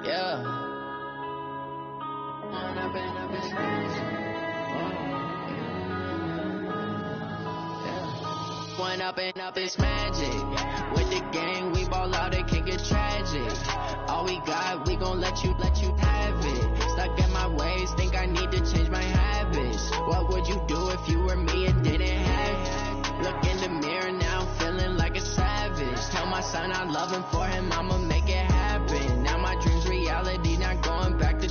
Yeah. Going up and up is magic. With the gang, we ball out, it can get tragic. All we got, we gon' let you have it. Stuck in my ways, think I need to change my habits. What would you do if you were me and didn't have it? Look in the mirror now, I'm feeling like a savage. Tell my son I love him, for him I'ma make it happen. Now my dream's reality, not going back to.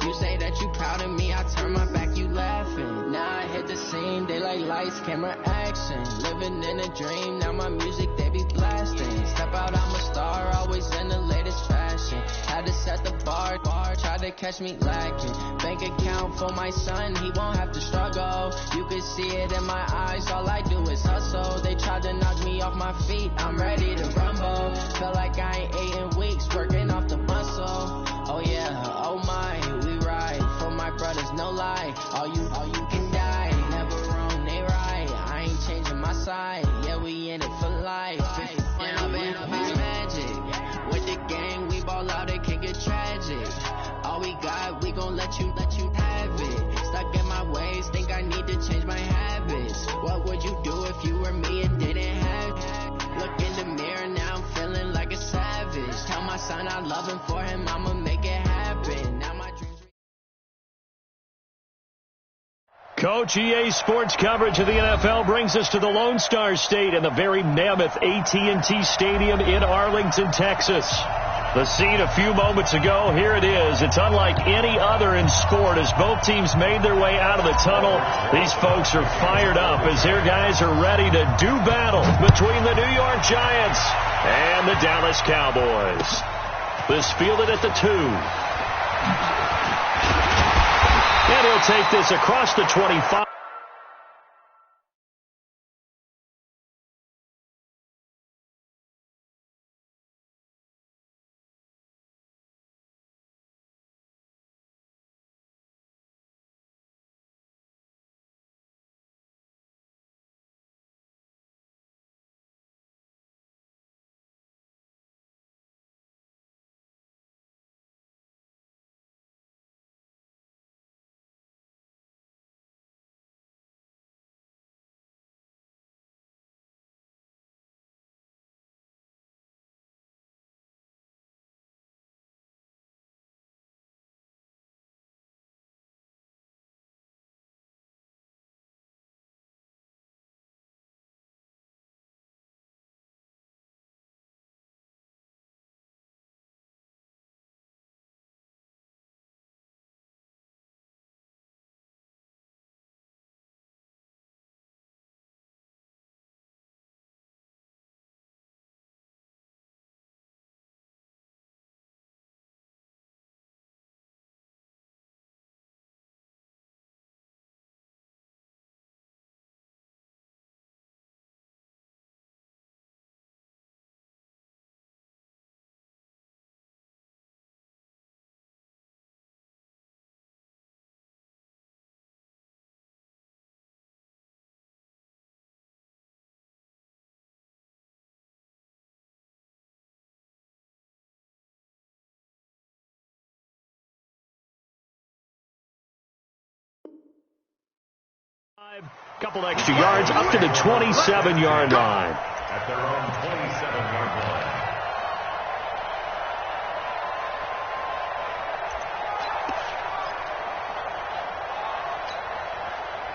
You say that you proud of me, I turn my back, you laughing. Now I hit the scene, they like lights, camera, action. Living in a dream, now my music, they be blasting. Step out, I'm a star, always in the latest fashion. Had to set the bar, try to catch me lacking. Bank account for my son, he won't have to struggle. You can see it in my eyes, all I do is hustle. They tried to knock me off my feet, I'm ready to rumble. Feel like I ain't ate in weeks, working off the muscle. Oh yeah, oh my, we ride for my brothers, no lie. All you can die, never wrong, they right. I ain't changing my side, yeah, we in it for life. And I've been magic. With the gang, we ball out, it can get tragic. All we got, we gon' let you have it. Stuck in my ways, think I need to change my habits. What would you do if you were me and didn't have it? Look in the mirror, now I'm feeling like a savage. Tell my son I love him, for him I'ma make it happen. Now my dreams. Coach, EA Sports coverage of the NFL brings us to the Lone Star State and the very mammoth AT&T Stadium in Arlington, Texas. The scene a few moments ago, here it is. It's unlike any other in sport as both teams made their way out of the tunnel. These folks are fired up as their guys are ready to do battle between the New York Giants and the Dallas Cowboys. This fielded at the 2. And he'll take this across the 25. Couple extra yards up to the 27-yard line. At their own 27-yard line.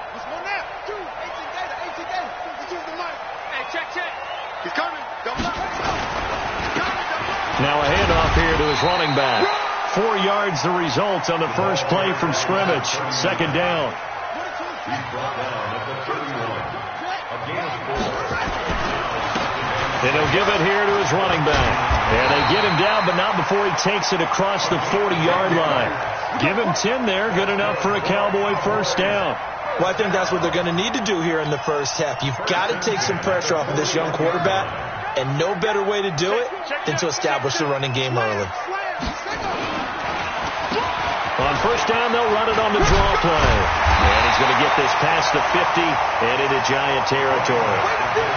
What's more now? 2, 18 data. He took the mic. Hey, check. He's coming. Double up. Now a handoff here to his running back. 4 yards the result on the first play from scrimmage. Second down. He's brought down at the 31. And he'll give it here to his running back. And they get him down, but not before he takes it across the 40-yard line. Give him 10 there, good enough for a Cowboy first down. Well, I think that's what they're going to need to do here in the first half. You've got to take some pressure off of this young quarterback, and no better way to do it than to establish the running game early. On first down, they'll run it on the draw play. And he's going to get this past the 50 and into Giant territory.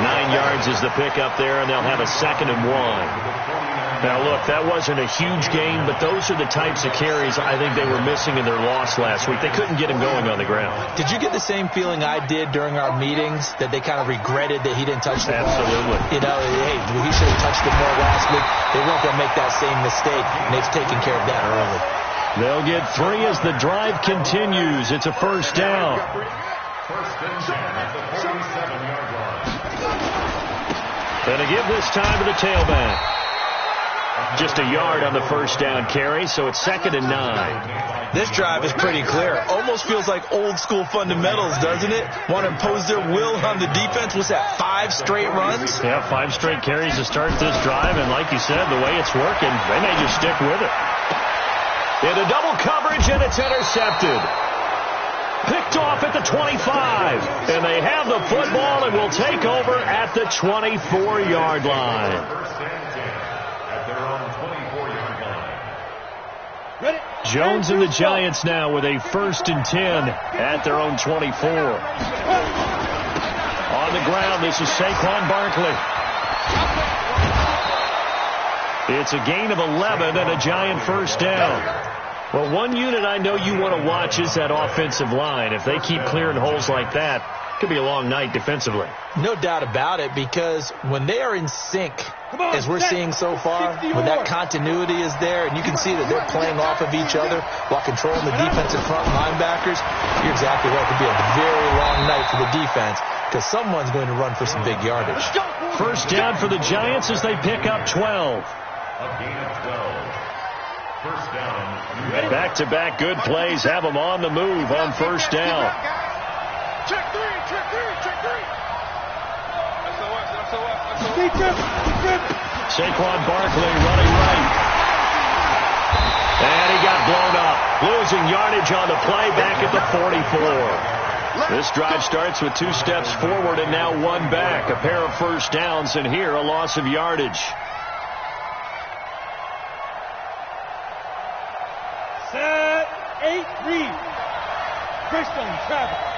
9 yards is the pickup there, and they'll have a 2nd and 1. Now, look, that wasn't a huge game, but those are the types of carries I think they were missing in their loss last week. They couldn't get him going on the ground. Did you get the same feeling I did during our meetings, that they kind of regretted that he didn't touch the ball? Absolutely. You know, hey, he should have touched it more last week. They weren't going to make that same mistake, and they've taken care of that early. They'll get 3 as the drive continues. It's a first down. First and 10 at the 47-yard line. And to give this time to the tailback. Just a yard on the first down carry, so it's 2nd and 9. This drive is pretty clear. Almost feels like old school fundamentals, doesn't it? Want to impose their will on the defense. What's that, 5 straight runs? Yeah, 5 straight carries to start this drive, and like you said, the way it's working, they may just stick with it. Into double coverage, and it's intercepted. Picked off at the 25, and they have the football and will take over at the 24-yard line. First and 10 at their own 24-yard line. Jones and the Giants now with a 1st and 10 at their own 24. On the ground, this is Saquon Barkley. It's a gain of 11 and a Giant first down. Well, one unit I know you want to watch is that offensive line. If they keep clearing holes like that, it could be a long night defensively. No doubt about it, because when they are in sync, as we're seeing so far, when that continuity is there, and you can see that they're playing off of each other while controlling the defensive front linebackers, you're exactly right. It could be a very long night for the defense, because someone's going to run for some big yardage. First down for the Giants as they pick up 12. A gain of 12. First down. Back-to-back good plays have them on the move on first down. Check 3, check 3, check 3. Saquon Barkley running right. And he got blown up. Losing yardage on the play back at the 44. This drive starts with 2 steps forward and now 1 back. A pair of first downs, and here a loss of yardage. Set, 8-3. Christian Travis.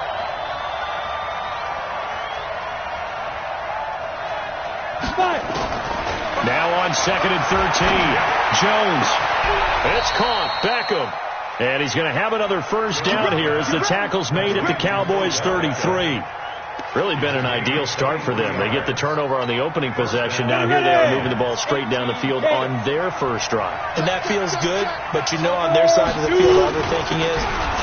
Now on 2nd and 13. Jones. It's caught. Beckham. And he's going to have another first down here as the tackle's made at the Cowboys' 33. Really been an ideal start for them. They get the turnover on the opening possession. Now here they are moving the ball straight down the field on their first drive. And that feels good, but you know on their side of the field all they're thinking is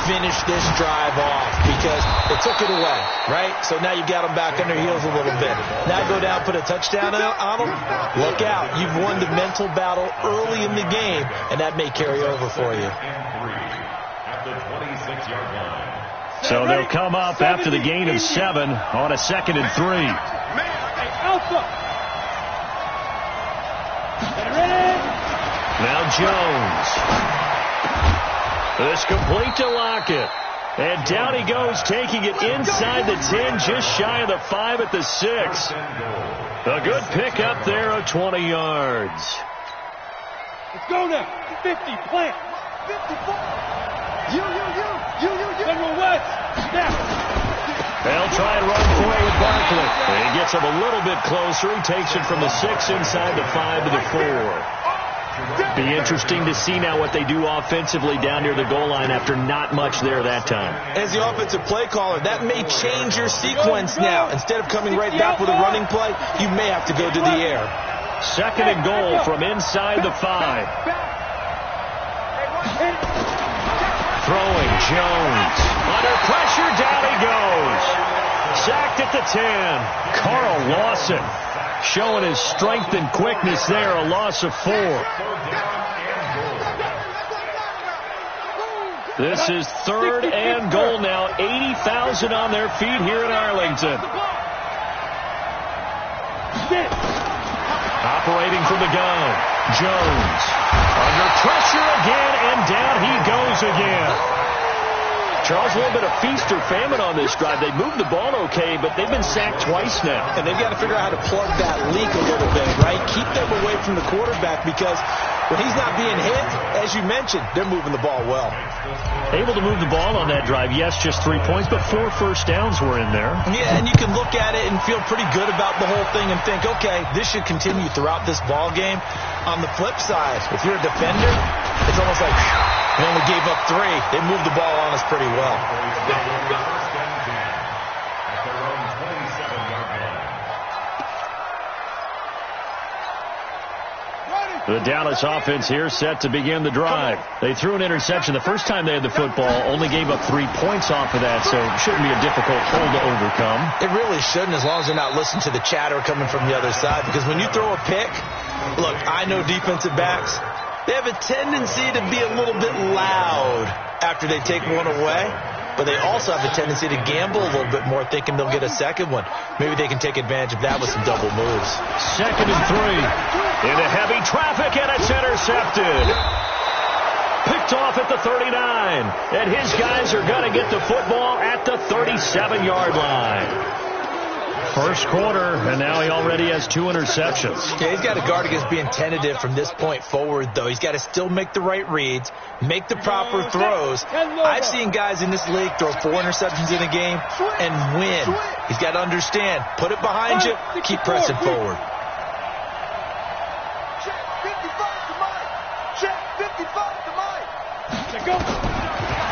finish this drive off, because they took it away, right? So now you got them back on their heels a little bit. Now go down, put a touchdown on them. Look out. You've won the mental battle early in the game, and that may carry over for you. At the 26-yard line. So they'll come up after the gain of 7 on a 2nd and 3. Now Jones. This complete to Lockett. And down he goes, taking it inside the 10, just shy of the 5 at the 6. A good pickup there of 20 yards. Let's go now. 50, plant. 54. You. General West. Snap. They'll try and run for it with Barkley. He gets him a little bit closer. He takes it from the 6 inside the 5 to the 4. Be interesting to see now what they do offensively down near the goal line after not much there that time. As the offensive play caller, that may change your sequence now. Instead of coming right back with a running play, you may have to go to the air. 2nd and goal from inside the 5. Throwing Jones. Under pressure, down he goes. Sacked at the 10. Carl Lawson showing his strength and quickness there. A loss of 4. This is 3rd and goal now. 80,000 on their feet here in Arlington. Operating from the gun. Jones. Under pressure again, and down he goes again. Charles, a little bit of feast or famine on this drive. They moved the ball okay, but they've been sacked twice now. And they've got to figure out how to plug that leak a little bit, right? Keep them away from the quarterback, because when he's not being hit, as you mentioned, they're moving the ball well. Able to move the ball on that drive. Yes, just 3 points, but 4 first downs were in there. Yeah, and you can look at it and feel pretty good about the whole thing and think, okay, this should continue throughout this ball game. On the flip side, if you're a defender, it's almost like they only gave up 3. They moved the ball on us pretty well. The Dallas offense here set to begin the drive. They threw an interception the first time they had the football, only gave up 3 points off of that, so it shouldn't be a difficult hole to overcome. It really shouldn't, as long as they're not listening to the chatter coming from the other side, because when you throw a pick, look, I know defensive backs, they have a tendency to be a little bit loud after they take one away, but they also have a tendency to gamble a little bit more, thinking they'll get a second one. Maybe they can take advantage of that with some double moves. 2nd and 3. Into heavy traffic, and it's intercepted. Picked off at the 39. And his guys are going to get the football at the 37-yard line. First quarter, and now he already has 2 interceptions. Yeah, he's got to guard against being tentative from this point forward, though. He's got to still make the right reads, make the proper throws. I've seen guys in this league throw 4 interceptions in a game and win. He's got to understand, put it behind you, keep pressing forward.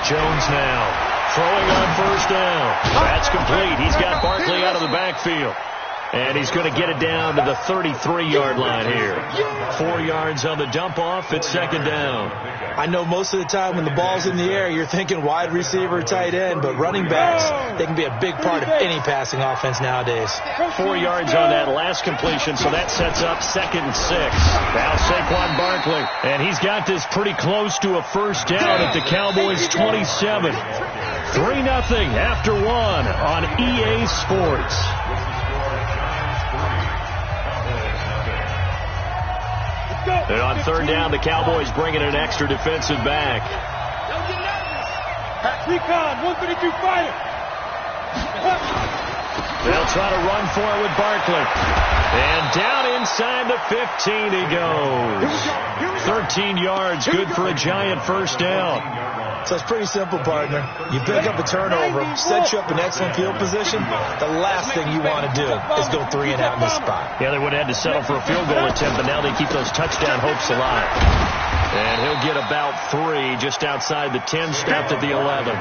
Jones now throwing on first down. That's complete. He's got Barkley out of the backfield. And he's going to get it down to the 33-yard line here. 4 yards on the dump-off. It's 2nd down. I know most of the time when the ball's in the air, you're thinking wide receiver, tight end, but running backs, they can be a big part of any passing offense nowadays. 4 yards on that last completion, so that sets up 2nd and 6. Now Saquon Barkley, and he's got this pretty close to a first down at the Cowboys' 27. 3-0 after 1 on EA Sports. And on 3rd down, the Cowboys bringing an extra defensive back. Don't get nervous. Recon, 132 fighter. They'll try to run for it with Barkley. And down inside the 15 he goes. 13 yards, good for a giant first down. So it's pretty simple, partner. You pick up a turnover, set you up in excellent field position. The last thing you want to do is go 3 and out in this spot. Yeah, they would have had to settle for a field goal attempt, but now they keep those touchdown hopes alive. And he'll get about 3 just outside the 10, stopped at the 11.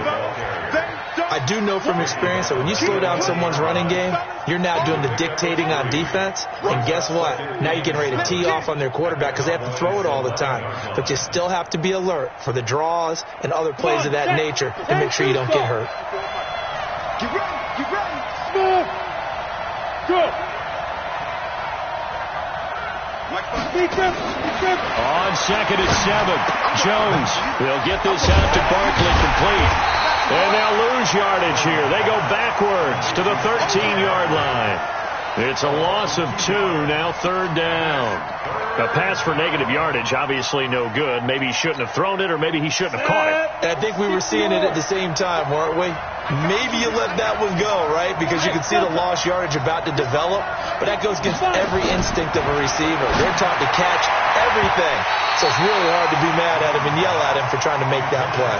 I do know from experience that when you slow down someone's running game, you're now doing the dictating on defense. And guess what? Now you're getting ready to tee off on their quarterback because they have to throw it all the time. But you still have to be alert for the draws and other plays of that nature to make sure you don't get hurt. Get ready. Smooth. Good. On 2nd and 7, Jones will get this out to Barkley complete. And they'll lose yardage here. They go backwards to the 13-yard line. It's a loss of 2, now 3rd down. A pass for negative yardage, obviously no good. Maybe he shouldn't have thrown it, or maybe he shouldn't have caught it. And I think we were seeing it at the same time, weren't we? Maybe you let that one go, right? Because you can see the lost yardage about to develop. But that goes against every instinct of a receiver. They're taught to catch everything. So it's really hard to be mad at him and yell at him for trying to make that play.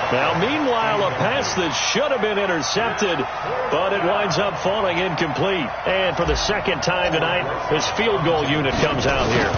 Now, meanwhile, a pass that should have been intercepted, but it winds up falling incomplete. And for the 2nd time tonight, his field goal unit comes out here.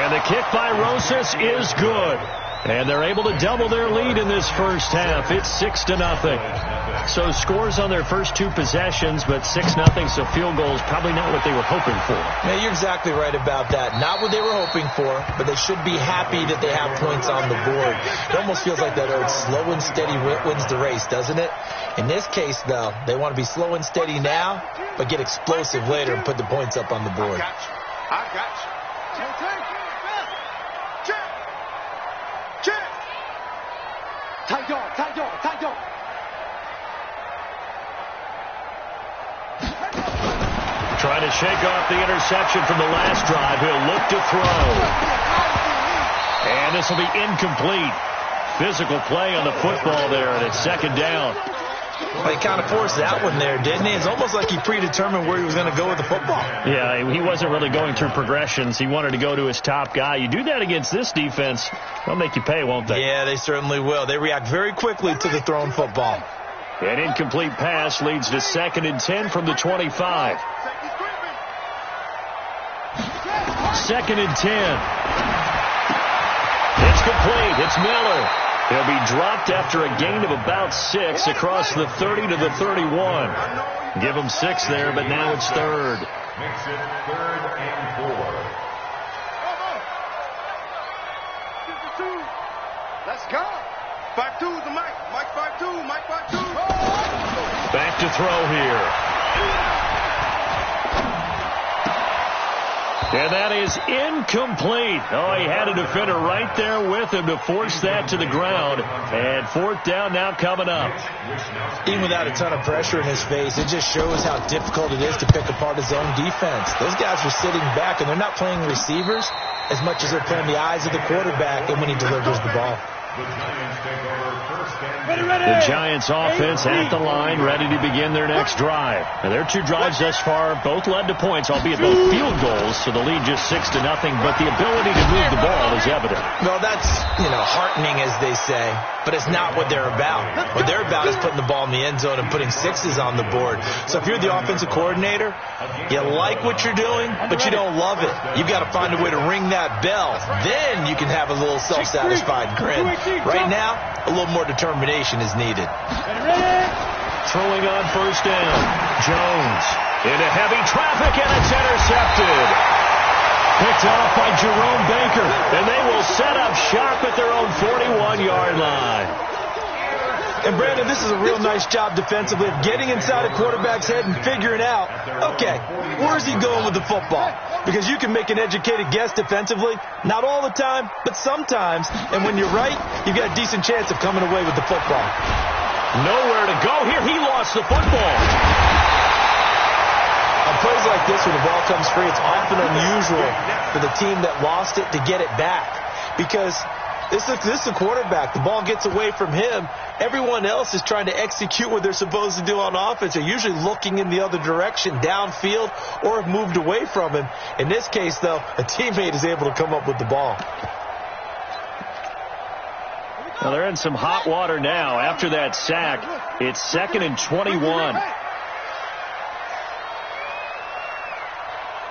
And the kick by Rosas is good. And they're able to double their lead in this first half. It's 6-0. So scores on their first 2 possessions, but 6-0, so field goal is probably not what they were hoping for. Yeah, you're exactly right about that. Not what they were hoping for, but they should be happy that they have points on the board. It almost feels like that old slow and steady wins the race, doesn't it? In this case, though, they want to be slow and steady now, but get explosive later and put the points up on the board. I got you. Check. Tight dog. Trying to shake off the interception from the last drive. He'll look to throw. And this will be incomplete. Physical play on the football there, and it's 2nd down. Well, he kind of forced that one there, didn't he? It's almost like he predetermined where he was going to go with the football. Yeah, he wasn't really going through progressions. He wanted to go to his top guy. You do that against this defense, they'll make you pay, won't they? Yeah, they certainly will. They react very quickly to the thrown football. An incomplete pass leads to 2nd and 10 from the 25. 2nd and 10. It's complete. It's Miller. He'll be dropped after a gain of about 6 across the 30 to the 31. Give him 6 there, but now it's 3rd. Makes it 3rd and 4. Let's go. 5-2 the Mike. Mike 5-2. Mike 5-2. Back to throw here. And that is incomplete. Oh, he had a defender right there with him to force that to the ground. And 4th down now coming up. Even without a ton of pressure in his face, it just shows how difficult it is to pick apart his own defense. Those guys are sitting back, and they're not playing receivers as much as they're playing the eyes of the quarterback and when he delivers the ball. The Giants offense at the line, ready to begin their next drive. And their 2 drives thus far both led to points, albeit both field goals, so the lead just 6-0, but the ability to move the ball is evident. Well, that's, heartening, as they say, but it's not what they're about. What they're about is putting the ball in the end zone and putting 6s on the board. So if you're the offensive coordinator, you like what you're doing, but you don't love it. You've got to find a way to ring that bell. Then you can have a little self-satisfied grin. Right now, a little more determination is needed. Throwing on 1st down. Jones into heavy traffic, and it's intercepted. Picked off by Jerome Baker, and they will set up shop at their own 41-yard line. And, Brandon, this is a real nice job defensively of getting inside a quarterback's head and figuring out, okay, where's he going with the football? Because you can make an educated guess defensively, not all the time, but sometimes. And when you're right, you've got a decent chance of coming away with the football. Nowhere to go here. He lost the football. On plays like this, when the ball comes free, it's often unusual for the team that lost it to get it back. Because this is a quarterback. The ball gets away from him. Everyone else is trying to execute what they're supposed to do on offense. They're usually looking in the other direction, downfield, or have moved away from him. In this case, though, a teammate is able to come up with the ball. Well, they're in some hot water now. After that sack, it's 2nd and 21.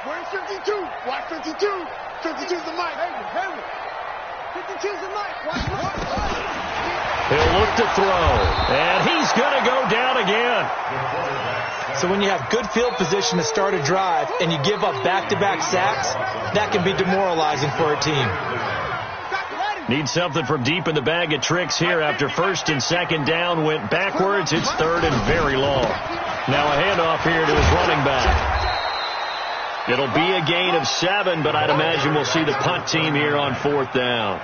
Where's 52? Watch 52. 52's the Mike. 52's the Mike. Watch. He'll look to throw, and he's going to go down again. So when you have good field position to start a drive and you give up back-to-back sacks, that can be demoralizing for a team. Need something from deep in the bag of tricks here after 1st and 2nd down went backwards. It's 3rd and very long. Now a handoff here to his running back. It'll be a gain of 7, but I'd imagine we'll see the punt team here on 4th down.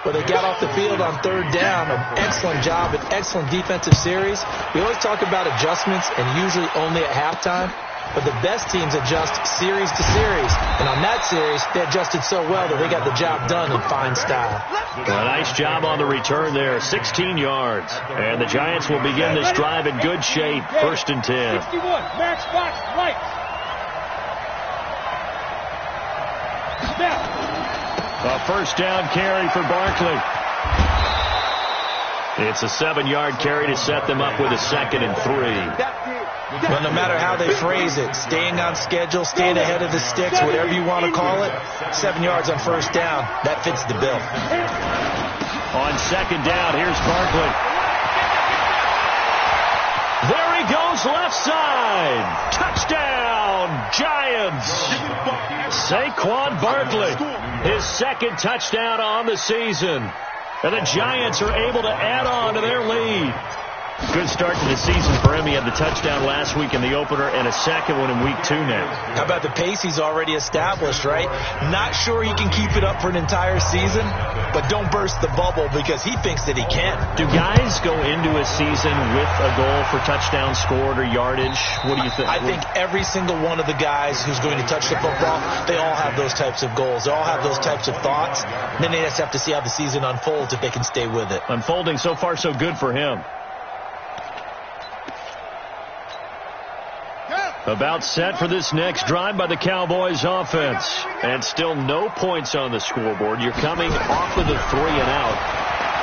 Well, they got off the field on 3rd down. An excellent job, an excellent defensive series. We always talk about adjustments, and usually only at halftime. But the best teams adjust series to series. And on that series, they adjusted so well that they got the job done in fine style. A nice job on the return there, 16 yards. And the Giants will begin this drive in good shape, 1st and 10. 61, Max box, right. Snap. A 1st down carry for Barkley. It's a 7-yard carry to set them up with a 2nd and 3. Well, no matter how they phrase it, staying on schedule, staying ahead of the sticks, whatever you want to call it, 7 yards on 1st down, that fits the bill. On 2nd down, here's Barkley. There he goes, left side. Touchdown, Giants. Saquon Barkley, his 2nd touchdown on the season. And the Giants are able to add on to their lead. Good start to the season for him. He had the touchdown last week in the opener and a 2nd one in week 2 now. How about the pace he's already established, right? Not sure he can keep it up for an entire season, but don't burst the bubble because he thinks that he can. Do guys go into a season with a goal for touchdown scored or yardage? What do you think? I think every single one of the guys who's going to touch the football, they all have those types of goals. They all have those types of thoughts. Then they just have to see how the season unfolds if they can stay with it. Unfolding so far so good for him. About set for this next drive by the Cowboys offense. And still no points on the scoreboard. You're coming off of the 3 and out.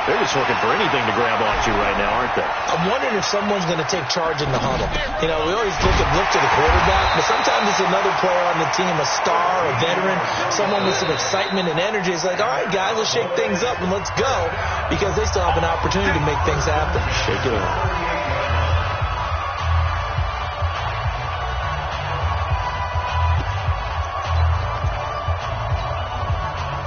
They're just looking for anything to grab onto right now, aren't they? I'm wondering if someone's going to take charge in the huddle. You know, we always look to the quarterback, but sometimes it's another player on the team, a star, a veteran, someone with some excitement and energy. It's like, all right, guys, let's shake things up and let's go, because they still have an opportunity to make things happen. Shake it up.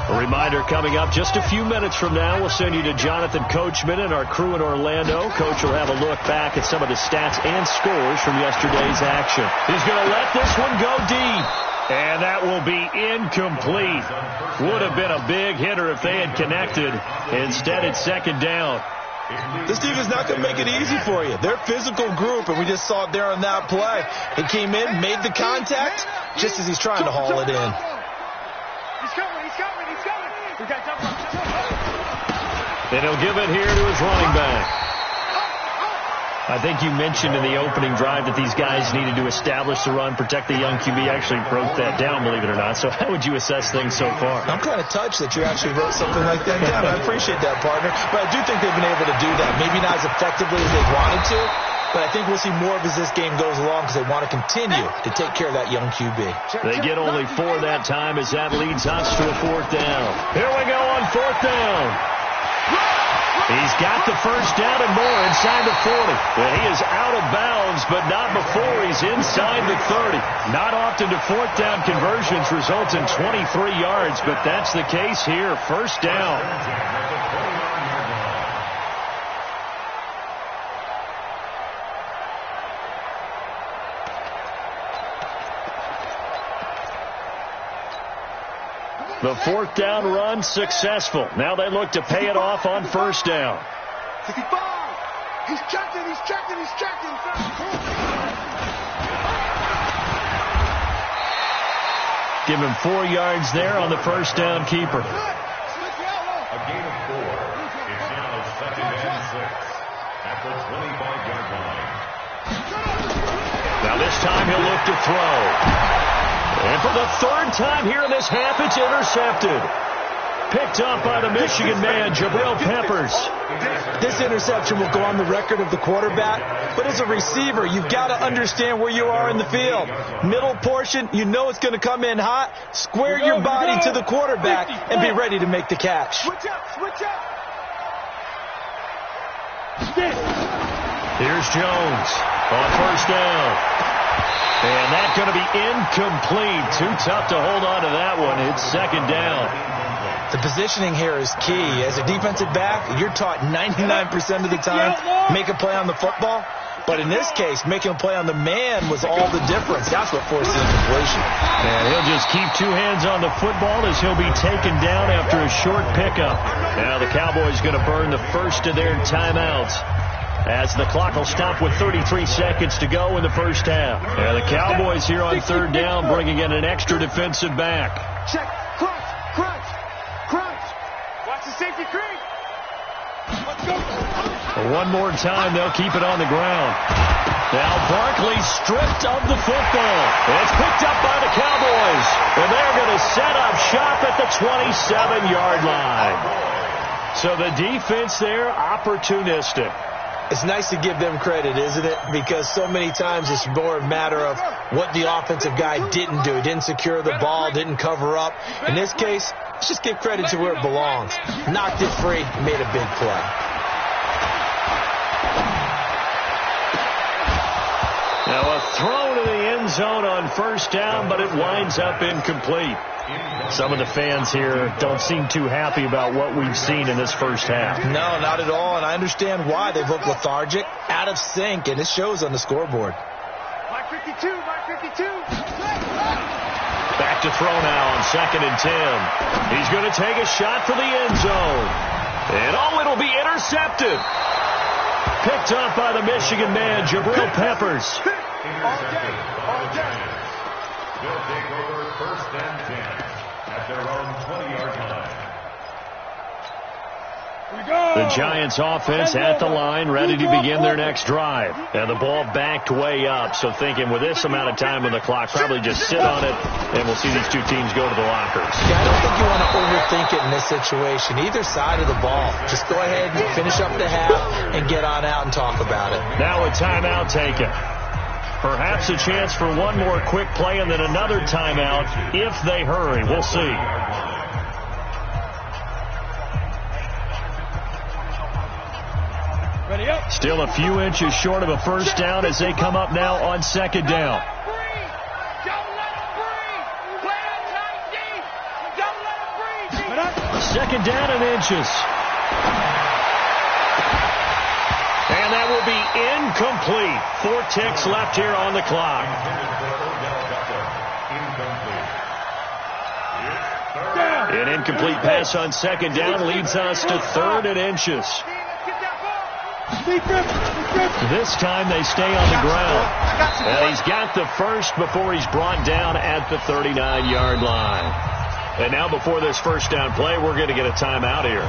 A reminder coming up just a few minutes from now, we'll send you to Jonathan Coachman and our crew in Orlando. Coach will have a look back at some of the stats and scores from yesterday's action. He's going to let this one go deep. And that will be incomplete. Would have been a big hitter if they had connected. Instead, it's second down. This team is not going to make it easy for you. They're a physical group, and we just saw it there on that play. He came in, made the contact, just as he's trying to haul it in. He's coming. We got to jump up. And he'll give it here to his running back. I think you mentioned in the opening drive that these guys needed to establish the run, protect the young QB. Actually wrote that down, believe it or not. So how would you assess things so far? I'm kind of touched that you actually wrote something like that down. I appreciate that, partner. But I do think they've been able to do that. Maybe not as effectively as they wanted to, but I think we'll see more of as this game goes along because they want to continue to take care of that young QB. They get only 4 that time as that leads us to a 4th down. Here we go on 4th down. He's got the first down and more inside the 40. Well, he is out of bounds, but not before he's inside the 30. Not often do 4th down conversions result in 23 yards, but that's the case here. First down. The 4th down run successful. Now they look to pay it off on first down. 55. He's checking. Give him 4 yards there on the first down keeper. A gain of 4. It's now 2nd and 6 at the 25-yard line. Now this time he'll look to throw. And for the 3rd time here in this half, it's intercepted. Picked up by the Michigan man, Jabril Peppers. This interception will go on the record of the quarterback, but as a receiver, you've got to understand where you are in the field. Middle portion, you know it's going to come in hot. Square your body to the quarterback and be ready to make the catch. Switch up. Here's Jones on first down. And that's going to be incomplete. Too tough to hold on to that one. It's second down. The positioning here is key. As a defensive back, you're taught 99% of the time, make a play on the football. But in this case, making a play on the man was all the difference. That's what forced the incompletion. And he'll just keep 2 hands on the football as he'll be taken down after a short pickup. Now the Cowboys going to burn the first of their timeouts, as the clock will stop with 33 seconds to go in the first half. And the Cowboys here on 3rd down bringing in an extra defensive back. Check. Crunch. Watch the safety creep. Let's go. One more time, they'll keep it on the ground. Now Barkley stripped of the football. It's picked up by the Cowboys. And they're going to set up shop at the 27-yard line. So the defense there, opportunistic. It's nice to give them credit, isn't it? Because so many times it's more a matter of what the offensive guy didn't do. He didn't secure the ball, didn't cover up. In this case, let's just give credit to where it belongs. Knocked it free, made a big play. Now a throw to the end zone on first down, but it winds up incomplete. Some of the fans here don't seem too happy about what we've seen in this first half. No, not at all, and I understand why. They've looked lethargic, out of sync, and it shows on the scoreboard. Mark 52. Back to throw now on 2nd and 10. He's going to take a shot for the end zone. And it'll be intercepted. Picked up by the Michigan man, Jabril Peppers. All day. They'll take over 1st and 10 at their own 20-yard line. The Giants offense at the line, ready to begin their next drive. And the ball backed way up, so thinking with this amount of time on the clock, probably just sit on it, and we'll see these two teams go to the lockers. Yeah, I don't think you want to overthink it in this situation. Either side of the ball. Just go ahead and finish up the half and get on out and talk about it. Now a timeout taken. Perhaps a chance for one more quick play and then another timeout if they hurry. We'll see. Still a few inches short of a first down as they come up now on second down. Second down and inches. And that will be incomplete. 4 ticks left here on the clock. An incomplete pass on second down leads us to 3rd and inches. This time they stay on the ground. And he's got the first before he's brought down at the 39-yard line. And now before this first down play, we're going to get a timeout here.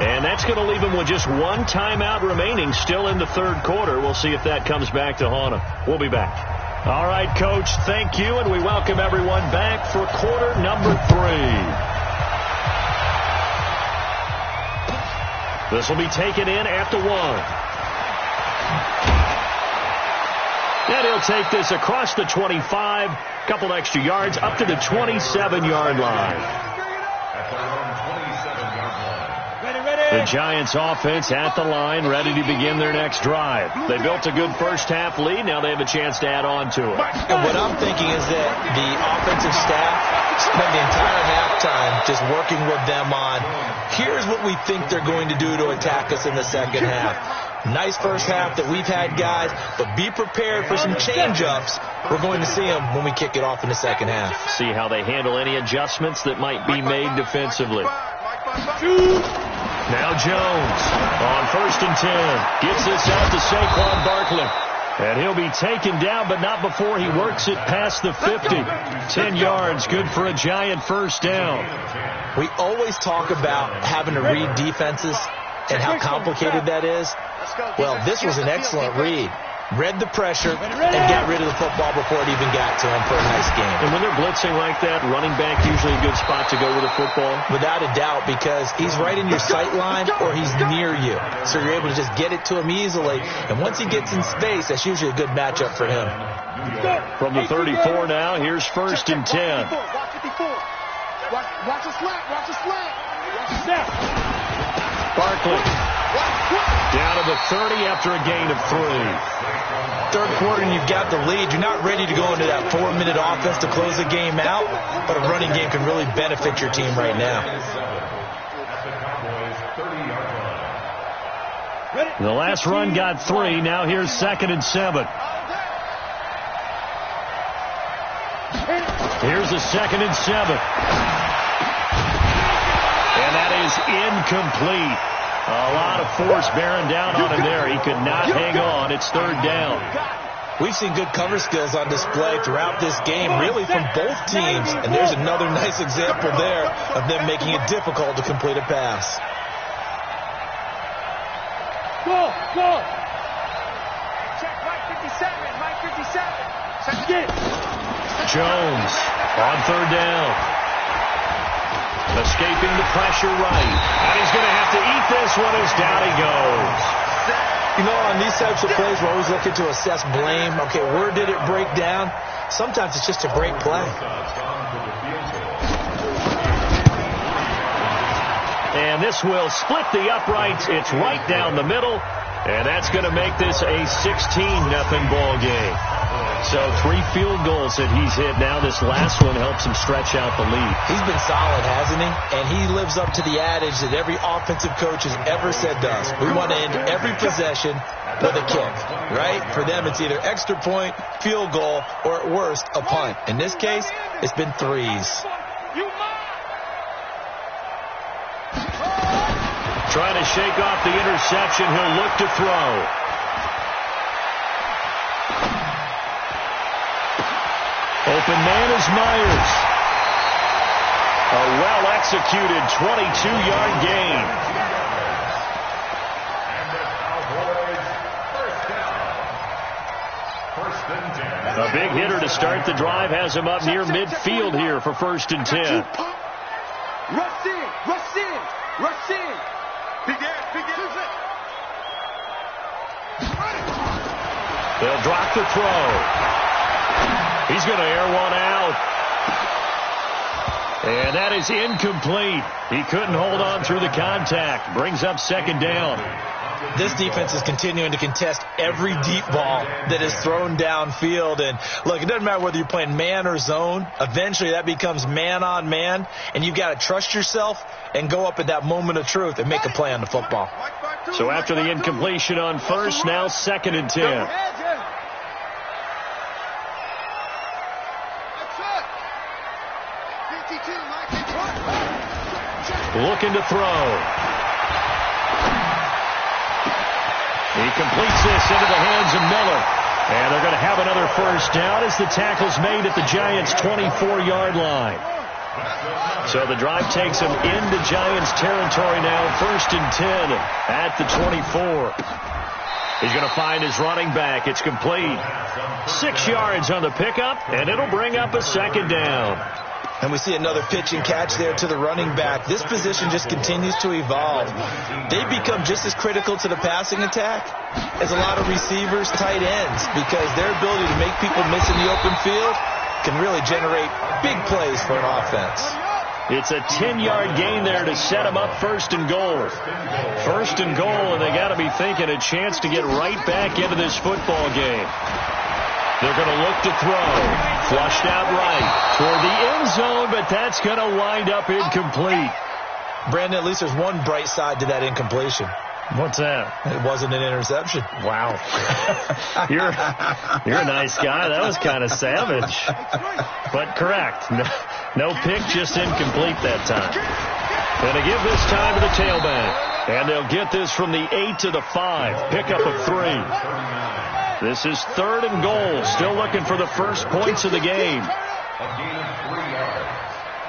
And that's going to leave him with just one timeout remaining still in the third quarter. We'll see if that comes back to haunt him. We'll be back. All right, Coach, thank you, and we welcome everyone back for quarter number 3. This will be taken in at the 1. And he'll take this across the 25, couple extra yards, up to the 27-yard line. The Giants offense at the line, ready to begin their next drive. They built a good first half lead. Now they have a chance to add on to it. And what I'm thinking is that the offensive staff spend the entire halftime just working with them on, here's what we think they're going to do to attack us in the second half. Nice first half that we've had, guys, but be prepared for some change-ups. We're going to see them when we kick it off in the second half. See how they handle any adjustments that might be made defensively. Now Jones on 1st and 10. Gets this out to Saquon Barkley. And he'll be taken down, but not before he works it past the 50. 10 yards, good for a Giant first down. We always talk about having to read defenses and how complicated that is. Well, this was an excellent read. Read the pressure and got rid of the football before it even got to him for a nice game. And when they're blitzing like that, running back usually a good spot to go with the football? Without a doubt, because he's right in your sight line or he's near you. So you're able to just get it to him easily. And once he gets in space, that's usually a good matchup for him. From the 34 now, here's 1st and 10. Watch the slant. Watch the slant. Barkley down to the 30 after a gain of 3. Third quarter and you've got the lead. You're not ready to go into that 4-minute offense to close the game out, but a running game can really benefit your team right now. The last run got 3. Now here's 2nd and 7. Here's a 2nd and 7. And that is incomplete. A lot of force bearing down on him there. He could not hang on. It's 3rd down. We've seen good cover skills on display throughout this game, really from both teams. And there's another nice example there of them making it difficult to complete a pass. Go! Check Mike 57. Check it. Jones on 3rd down. Escaping the pressure right. And he's going to have to eat this one as down he goes. You know, on these types of plays, we're always looking to assess blame. Okay, where did it break down? Sometimes it's just a great play. And this will split the uprights. It's right down the middle. And that's going to make this a 16-0 ball game. So 3 field goals that he's hit now. This last one helps him stretch out the lead. He's been solid, hasn't he? And he lives up to the adage that every offensive coach has ever said to us. We want to end every possession with a kick, right? For them, it's either extra point, field goal, or at worst, a punt. In this case, it's been 3s. Trying to shake off the interception. He'll look to throw. Open man is Myers. A well-executed 22-yard gain. A big hitter to start the drive has him up near midfield here for 1st and 10. Rush in, rush in, rush in. Big ass, big ass. They'll drop the throw. He's going to air one out. And that is incomplete. He couldn't hold on through the contact. Brings up 2nd down. This defense is continuing to contest every deep ball that is thrown downfield. And, look, it doesn't matter whether you're playing man or zone. Eventually that becomes man on man. And you've got to trust yourself and go up at that moment of truth and make a play on the football. So after the incompletion on 1st, now 2nd and 10. Looking to throw. He completes this into the hands of Miller. And they're going to have another 1st down as the tackle's made at the Giants' 24-yard line. So the drive takes him into Giants territory now, 1st and 10 at the 24. He's going to find his running back. It's complete. 6 yards on the pickup, and it'll bring up a 2nd down. And we see another pitch and catch there to the running back. This position just continues to evolve. They become just as critical to the passing attack as a lot of receivers, tight ends, because their ability to make people miss in the open field can really generate big plays for an offense. It's a 10-yard gain there to set them up 1st and goal. 1st and goal, and they got to be thinking a chance to get right back into this football game. They're going to look to throw. Flushed out right toward the end zone, but that's going to wind up incomplete. Brandon, at least there's one bright side to that incompletion. What's that? It wasn't an interception. Wow. You're a nice guy. That was kind of savage. But correct. No pick, just incomplete that time. And they give this time to the tailback. And they'll get this from the 8 to the 5. Pickup of 3. This is 3rd and goal. Still looking for the first points of the game. A gain of 3 yards.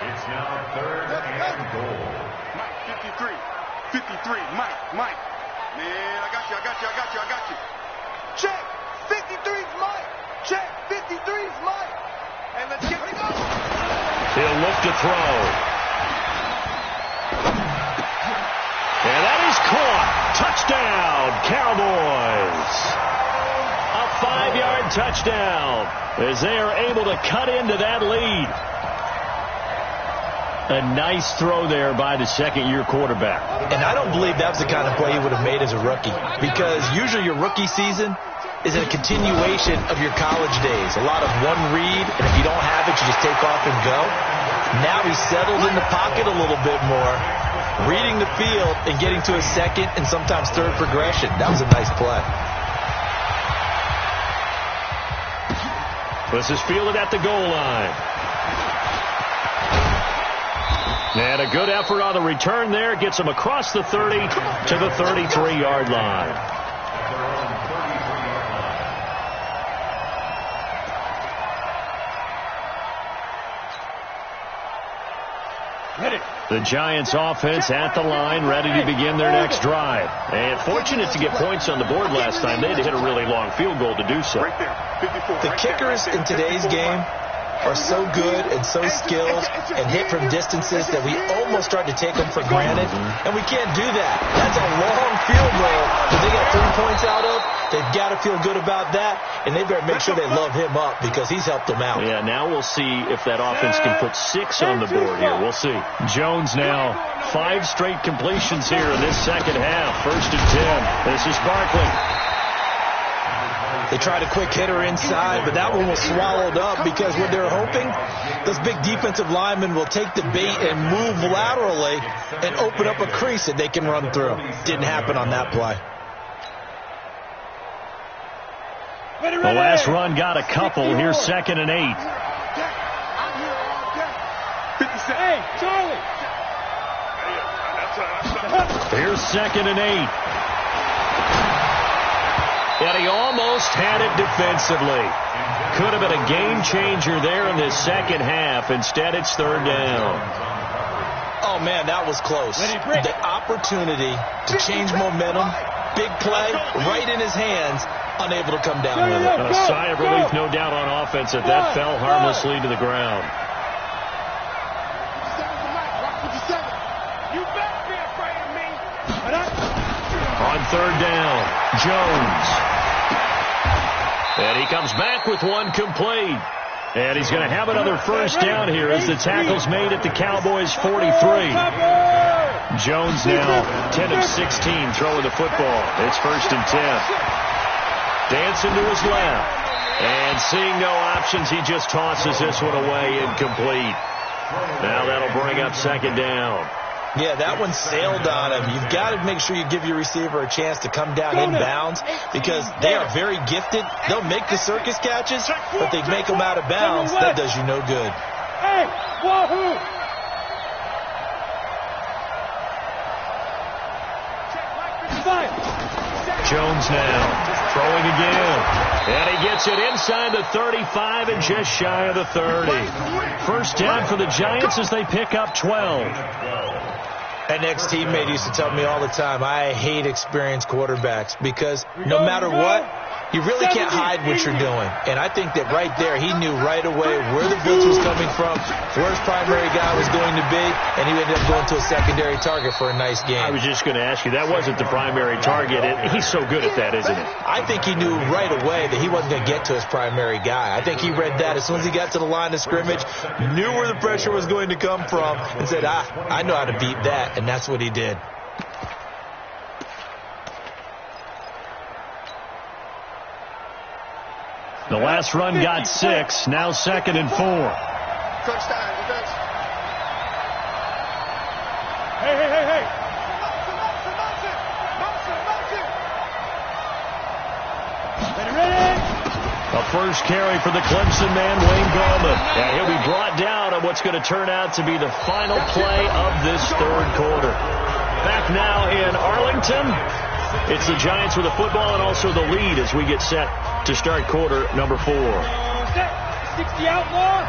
It's now 3rd and goal. Mike, 53. Mike. Man, I got you. Check. 53's Mike. Check. 53's Mike. And let's get it go. He'll look to throw. And that is caught. Touchdown, Cowboys. A 5-yard touchdown as they are able to cut into that lead. A nice throw there by the 2nd-year quarterback. And I don't believe that was the kind of play he would have made as a rookie, because usually your rookie season is a continuation of your college days. A lot of one read, and if you don't have it, you just take off and go. Now he's settled in the pocket a little bit more, reading the field and getting to a 2nd and sometimes 3rd progression. That was a nice play. This is fielded at the goal line. And a good effort on the return there. Gets him across the 30 to the 33-yard line. The Giants offense at the line, ready to begin their next drive. And fortunate to get points on the board last time. They had to hit a really long field goal to do so. The kickers in today's game are so good and so skilled and hit from distances that we almost start to take them for granted, and we can't do that. That's a long field goal that they got 3 points out of. They've got to feel good about that, and they better make sure they love him up because he's helped them out. Yeah, now we'll see if that offense can put 6 on the board here. We'll see. Jones now 5 straight completions here in this second half. 1st and 10. This is Barkley. They tried a quick hitter inside, but that one was swallowed up because what they're hoping, those big defensive linemen will take the bait and move laterally and open up a crease that they can run through. Didn't happen on that play. The last run got a couple. Here's 2nd and 8. Hey, Charlie. Here's 2nd and 8. And he almost had it defensively. Could have been a game changer there in this second half. Instead, it's 3rd down. Oh, man, that was close. The opportunity to change momentum, big play, right in his hands. unable to come down with it. A sigh of relief, no doubt, on offense that fell harmlessly to the ground. You better be afraid of me. On third down, Jones. And he comes back with one complete. And he's going to have another first down here as the tackle's made at the Cowboys' 43. Jones now 10 of 16 throwing the football. It's 1st and 10. Dancing to his left. And seeing no options, he just tosses this one away, incomplete. Now that'll bring up 2nd down. Yeah, that one sailed on him. You've got to make sure you give your receiver a chance to come down inbounds because they are very gifted. They'll make the circus catches, but they make them out of bounds. That does you no good. Hey, wahoo! Jones now throwing again. And he gets it inside the 35 and just shy of the 30. First down for the Giants as they pick up 12. An ex-teammate used to tell me all the time, I hate experienced quarterbacks because no matter what, you really can't hide what you're doing. And I think that right there, he knew right away where the blitz was coming from, where his primary guy was going to be, and he ended up going to a secondary target for a nice game. I was just going to ask you, that wasn't the primary target. He's so good at that, isn't he? I think he knew right away that he wasn't going to get to his primary guy. I think he read that as soon as he got to the line of scrimmage, knew where the pressure was going to come from, and said, I know how to beat that, and that's what he did. The last run got 6. Now 2nd and 4. Coach Stein, defense. Hey. Ready. A first carry for the Clemson man, Wayne Gallman. And he'll be brought down on what's going to turn out to be the final play of this 3rd quarter. Back now in Arlington. It's the Giants with the football and also the lead as we get set to start quarter number 4. 60 outlaw.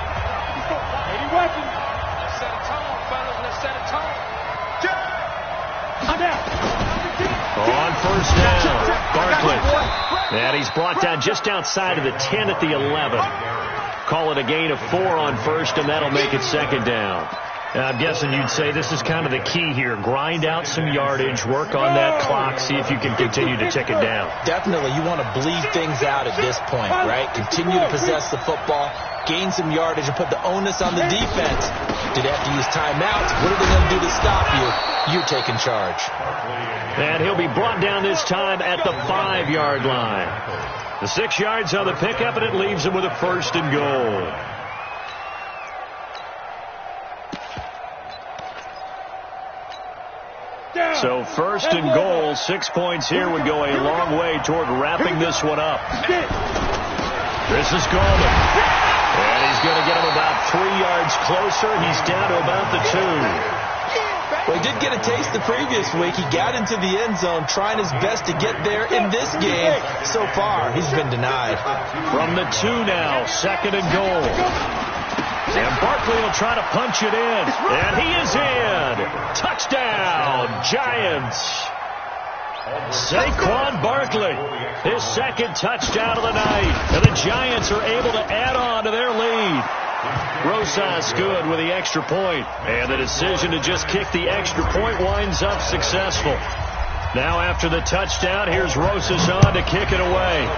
80 weapons. Let's set a tone, fellas. Let's set a tone. I'm down. On first down, Barkley. And he's brought down just outside of the 10 at the 11. Call it a gain of 4 on first, and that'll make it 2nd down. I'm guessing you'd say this is kind of the key here. Grind out some yardage, work on that clock, see if you can continue to tick it down. Definitely, you want to bleed things out at this point, right? Continue to possess the football, gain some yardage, and put the onus on the defense. Do they have to use timeouts? What are they going to do to stop you? You're taking charge. And he'll be brought down this time at the 5-yard line. The 6 yards on the pickup, and it leaves him with a 1st and goal. So 1st and goal, 6 points here would go a long way toward wrapping this one up. This is Gallman. And he's going to get him about 3 yards closer. He's down to about the 2. Well, he did get a taste the previous week. He got into the end zone trying his best to get there in this game. So far, he's been denied. From the 2 now, 2nd and goal. And Barkley will try to punch it in. And he is in. Touchdown, Giants. Saquon Barkley, his 2nd touchdown of the night. And the Giants are able to add on to their lead. Rosas good with the extra point. And the decision to just kick the extra point winds up successful. Now after the touchdown, here's Rosas on to kick it away.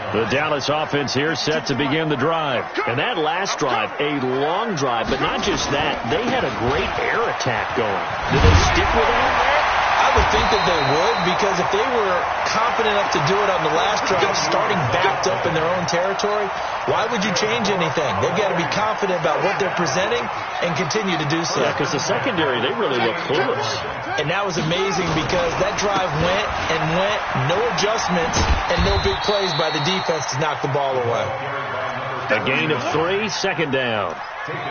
The Dallas offense here set to begin the drive. And that last drive, a long drive, but not just that. They had a great air attack going. Did they stick with that? I would think that they would, because if they were confident enough to do it on the last drive, starting backed up in their own territory, why would you change anything? They've got to be confident about what they're presenting and continue to do so. Yeah, because the secondary, they really look clueless. And that was amazing because that drive went and went, no adjustments, and no big plays by the defense to knock the ball away. A gain of 3, 2nd down.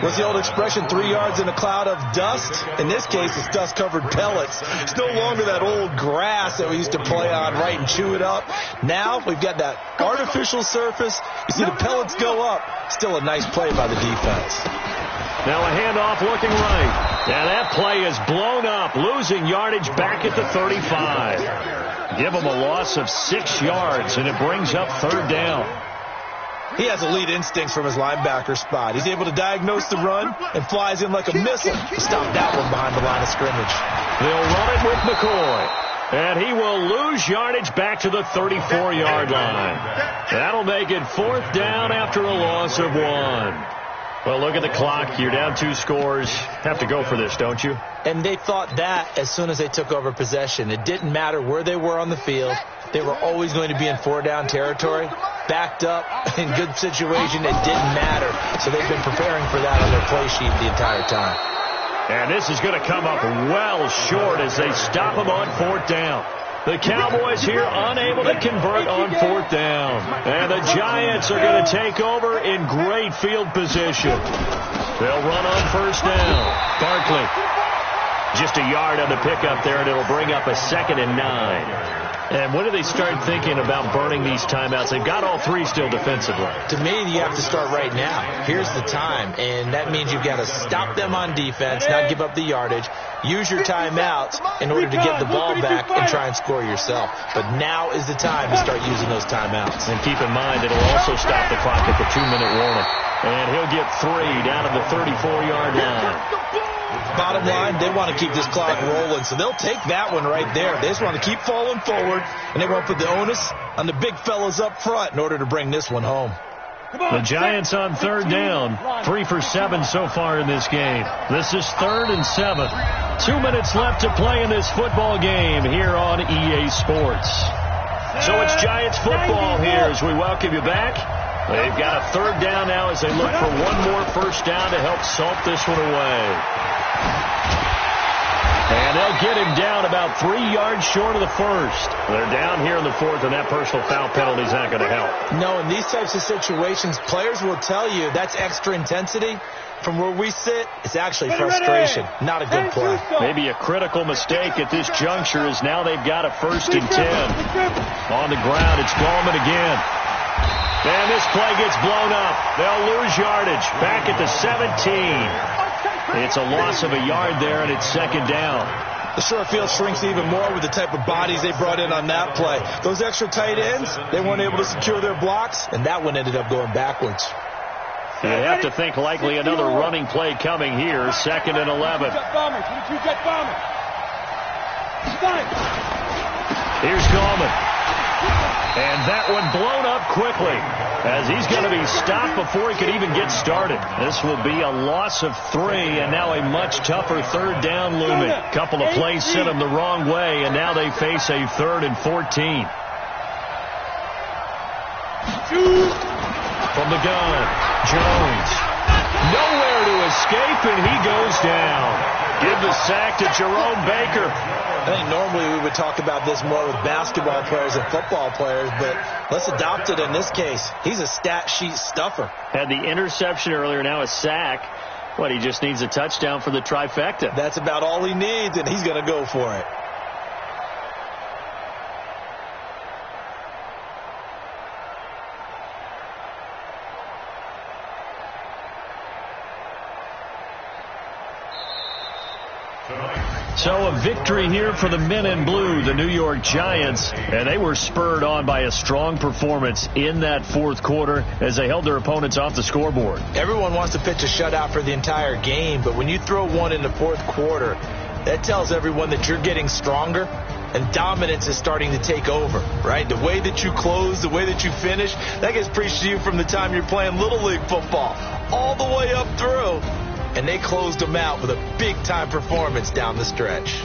What's the old expression, 3 yards in a cloud of dust? In this case, it's dust-covered pellets. It's no longer that old grass that we used to play on, right, and chew it up. Now we've got that artificial surface. You see the pellets go up. Still a nice play by the defense. Now a handoff looking right. And that play is blown up, losing yardage back at the 35. Give him a loss of 6 yards, and it brings up 3rd down. He has elite instincts from his linebacker spot. He's able to diagnose the run and flies in like a missile to stop that one behind the line of scrimmage. They'll run it with McCoy. And he will lose yardage back to the 34-yard line. That'll make it 4th down after a loss of 1. Well, look at the clock. You're down 2 scores. Have to go for this, don't you? And they thought that as soon as they took over possession. It didn't matter where they were on the field. They were always going to be in 4-down territory. Backed up, in good situation, it didn't matter. So they've been preparing for that on their play sheet the entire time. And this is going to come up well short as they stop him on 4th down. The Cowboys here unable to convert on 4th down. And the Giants are going to take over in great field position. They'll run on 1st down. Barkley. Just a yard on the pickup there, and it'll bring up a 2nd and 9. And when do they start thinking about burning these timeouts? They've got all 3 still defensively. To me, you have to start right now. Here's the time, and that means you've got to stop them on defense, not give up the yardage. Use your timeouts in order to get the ball back and try and score yourself. But now is the time to start using those timeouts. And keep in mind, it'll also stop the clock at the 2-minute warning. And he'll get 3 down at the 34-yard line. Bottom line, they want to keep this clock rolling, so they'll take that one right there. They just want to keep falling forward, and they won't put the onus on the big fellas up front in order to bring this one home. The Giants on 3rd down, 3 for 7 so far in this game. This is 3rd and 7. 2 minutes left to play in this football game here on EA Sports. So it's Giants football here as we welcome you back. They've got a 3rd down now as they look for one more 1st down to help salt this one away. And they'll get him down about 3 yards short of the 1st. They're down here in the 4th, and that personal foul penalty is not going to help. No, in these types of situations, players will tell you that's extra intensity. From where we sit, it's actually frustration, not a good play. Maybe a critical mistake at this juncture is now they've got a 1st and 10. On the ground, it's Gallman again. And this play gets blown up. They'll lose yardage back at the 17. It's a loss of a yard there, and it's 2nd down. The short field shrinks even more with the type of bodies they brought in on that play. Those extra tight ends, they weren't able to secure their blocks, and that one ended up going backwards. You have to think likely another running play coming here, 2nd and 11. Here's Gallman. And that one blown up quickly as he's going to be stopped before he could even get started. This will be a loss of 3, and now a much tougher 3rd down looming. Couple of plays sent them the wrong way, and now they face a 3rd and 14. From the gun, Jones. Nowhere to escape, and he goes down. Give the sack to Jerome Baker. I think normally we would talk about this more with basketball players and football players, but let's adopt it in this case. He's a stat sheet stuffer. Had the interception earlier, now a sack. What, he just needs a touchdown for the trifecta. That's about all he needs, and he's going to go for it. So a victory here for the men in blue, the New York Giants, and they were spurred on by a strong performance in that 4th quarter as they held their opponents off the scoreboard. Everyone wants to pitch a shutout for the entire game, but when you throw one in the 4th quarter, that tells everyone that you're getting stronger and dominance is starting to take over, right? The way that you close, the way that you finish, that gets preached to you from the time you're playing Little League football all the way up through. And they closed them out with a big-time performance down the stretch.